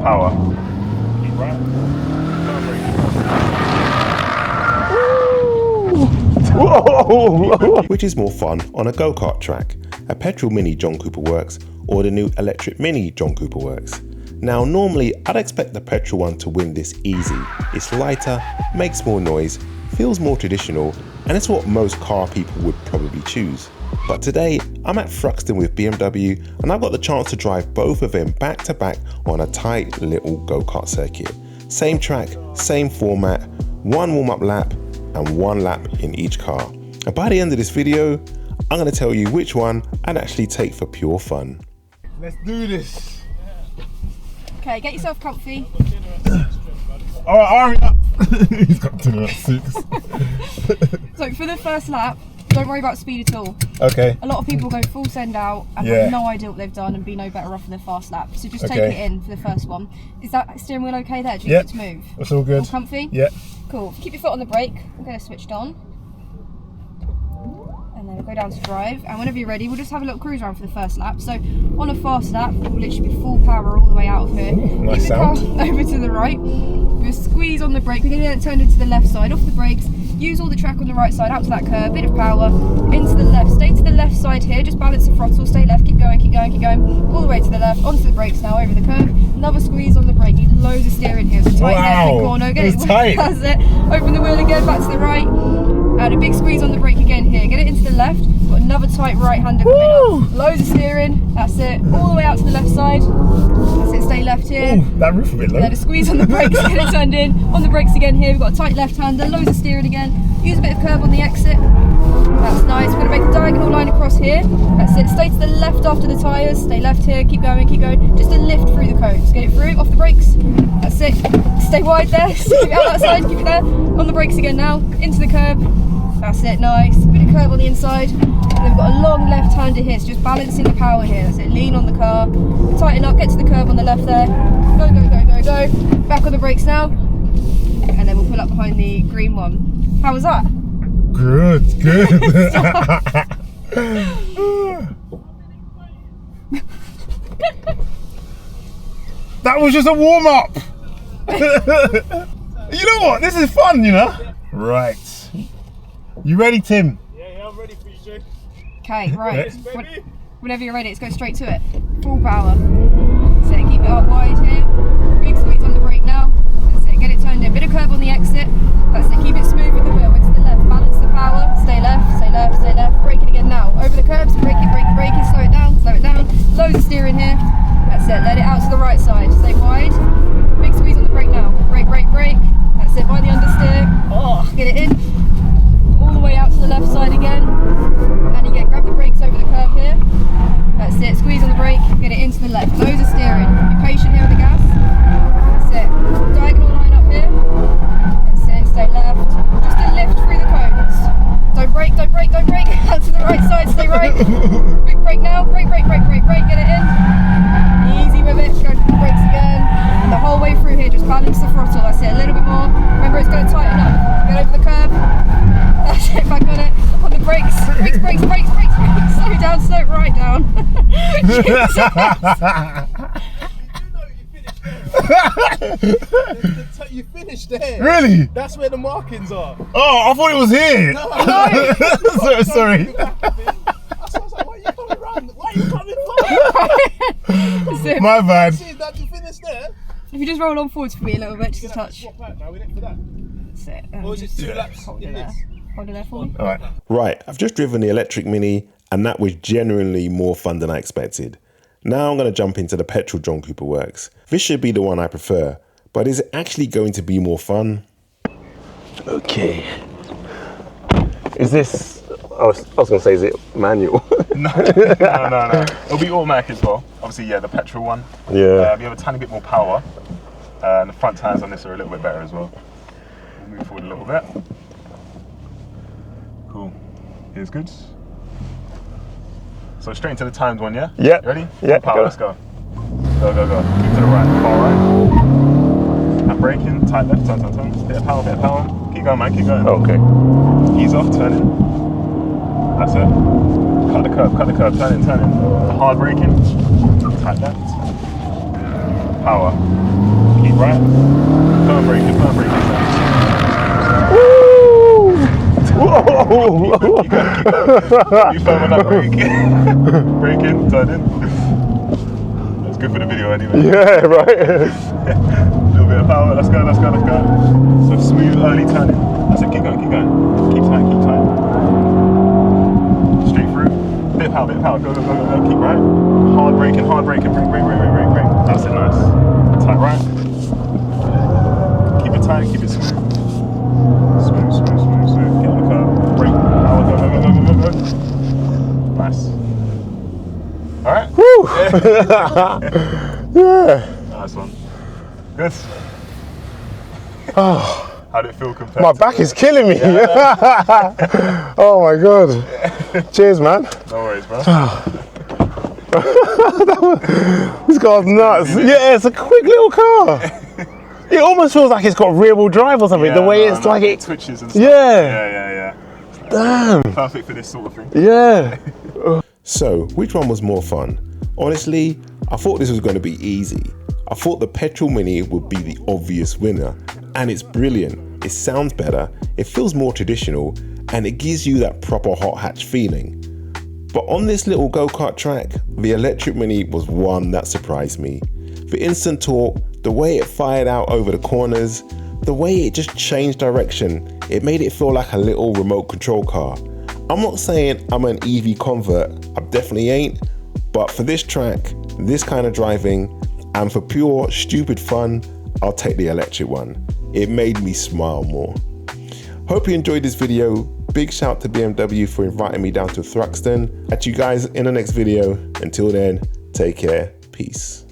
power. Keep right. Whoa! Which is more fun on a go-kart track, a Petrol Mini John Cooper Works or the new Electric Mini John Cooper Works? Now normally I'd expect the petrol one to win this easy. It's lighter, makes more noise, feels more traditional, and it's what most car people would probably choose. But today I'm at Thruxton with BMW and I've got the chance to drive both of them back to back on a tight little go-kart circuit. Same track, same format, one warm-up lap and one lap in each car. And by the end of this video, I'm going to tell you which one I'd actually take for pure fun. Let's do this. Okay, get yourself comfy. Alright, hurry up. He's got dinner at 6. So for the first lap, don't worry about speed at all. Okay. A lot of people go full send out and have no idea what they've done and be no better off in their fast lap. So just take it in for the first one. Is that steering wheel okay there? Do you need it to move? It's all good. All comfy? Yeah. Cool. Keep your foot on the brake. We'll get it switched on. And then we'll go down to drive. And whenever you're ready, we'll just have a little cruise around for the first lap. So on a fast lap, we'll literally be full power all the way out of here. Nice Keep the car over to the right. We'll squeeze on the brake. We're going to get it turned into the left side, off the brakes. Use all the track on the right side, out to that curve, bit of power, into the left. Stay to the left side here, just balance the throttle, stay left, keep going, keep going, keep going. All the way to the left, onto the brakes now, over the curve. Another squeeze on the brake, need loads of steering here. So tighten every corner, get it tight. That's it. Open the wheel again, back to the right. And a big squeeze on the brake again here. Get it into the left, got another tight right-hander coming up. Loads of steering, that's it. All the way out to the left side. That's it, stay left here. Ooh, that roof a bit low. Then a squeeze on the brakes, get it turned in. On the brakes again here, we've got a tight left-hander, loads of steering again. Use a bit of curve on the exit. That's nice. We're going to make a diagonal line across here. That's it. Stay to the left after the tyres. Stay left here. Keep going, keep going. Just a lift through the cones. Get it through. Off the brakes. That's it. Stay wide there. Keep it out that side. Keep it there. On the brakes again now. Into the curb. That's it. Nice. Bit of curve on the inside. And then we've got a long left-hander here. So just balancing the power here. That's it. Lean on the car. Tighten up. Get to the curb on the left there. Go, go, go, go, go. Back on the brakes now. And then we'll pull up behind the green one. How was that? Good, good. That was just a warm up. You know what? This is fun, you know? Right. You ready, Tim? Yeah, I'm ready for you, Jay. Okay, right. Yes, baby. Whenever you're ready, let's go straight to it. Full power. So keep it up wide here. Big squeeze on the brake now. That's it. Get it turned in. Bit of curve on the exit. That's it. Keep it smooth with the wheel. Into the left. Balance the power. Stay left. Stay left. Stay left. Brake it again now. Over the curbs. Brake it. Brake it. Brake it. Slow it down. Slow it down. Loads of steering here. That's it. Let it out to the right side. Stay wide. Big squeeze on the brake now. Brake. Brake. Brake. That's it. By the understeer. Oh, get it in. All the way out to the left side again. And again, grab the brakes over the curve here. That's it. Squeeze on the brake. Get it into the left. Loads of steering. Be patient here on the gas. That's it. Diagonal line up here. That's it. Stay left. Just a lift through the cones. Don't brake, don't brake, don't brake. Out to the right side, stay right. Big brake now. Brake, brake, brake, brake, brake. Get it in. Easy with it. Go to the brakes again. And the whole way through here, just balance the throttle. That's it. A little bit more. Remember, it's going to tighten up. Get over the curb. That's it. Back on it. On the brakes. Brakes, brakes, brakes, brakes, brakes. Slow down, slow it right down. You finished there. Really? That's where the markings are. Oh, I thought it was here. No. Sorry. I was like, why are you coming around? Why are you coming forward? My bad. See that you finished there? If you just roll on forwards for me a little bit, just a You're gonna have to touch. swap out now, innit, for that? That's it. Or is it 2 laps Hold it in there. this? Hold it there for me. All right. Right, I've just driven the Electric Mini and that was genuinely more fun than I expected. Now I'm going to jump into the petrol John Cooper Works. This should be the one I prefer, but is it actually going to be more fun? Okay. Is this, I was going to say, is it manual? No. It'll be automatic as well. Obviously, yeah, the petrol one. Yeah. You have a tiny bit more power. And the front tyres on this are a little bit better as well. We'll move forward a little bit. Cool. Here's good. So straight into the timed one, yeah? Yeah. You ready? Yeah. Power, let's go. Go, go, go. Keep to the right, far right. And braking, tight left, turn, turn, turn. Bit of power, bit of power. Keep going, man, keep going. Okay. Ease off, turn in. That's it. Cut the curve, turn in, turn in. Hard braking, tight left. power. Keep right. Firm braking. Whoa! Keep firm on that brake. Brake in, turn in. That's good for the video anyway. Yeah, right. A little bit of power, let's go. So smooth, early turning. That's it, keep going. Keep tight. Straight through. Bit of power, go. Keep right. Hard braking, brake. That's it, nice. Tight right. Keep it tight, keep it smooth. Smooth. Get on the curve. Brake, power, go. Nice. Alright. Woo! Yeah. Nice one. Good. Oh, How did it feel compared my to back is killing me. Oh my god. Cheers, man. No worries, bro. This car's nuts. Yeah, it's a quick little car. It almost feels like it's got rear-wheel drive or something. The way it's like it twitches and stuff. Yeah. Damn. Perfect for this sort of thing. Yeah. So, which one was more fun? Honestly, I thought this was going to be easy. I thought the Petrol Mini would be the obvious winner, and it's brilliant. It sounds better, it feels more traditional, and it gives you that proper hot hatch feeling. But on this little go-kart track, the electric Mini was one that surprised me. The instant torque, the way it fired out over the corners, the way it just changed direction, it made it feel like a little remote control car. I'm not saying I'm an EV convert, I definitely ain't, but for this track, this kind of driving, and for pure stupid fun, I'll take the electric one. It made me smile more. Hope you enjoyed this video. Big shout to BMW for inviting me down to Thruxton. Catch you guys in the next video. Until then, take care. Peace.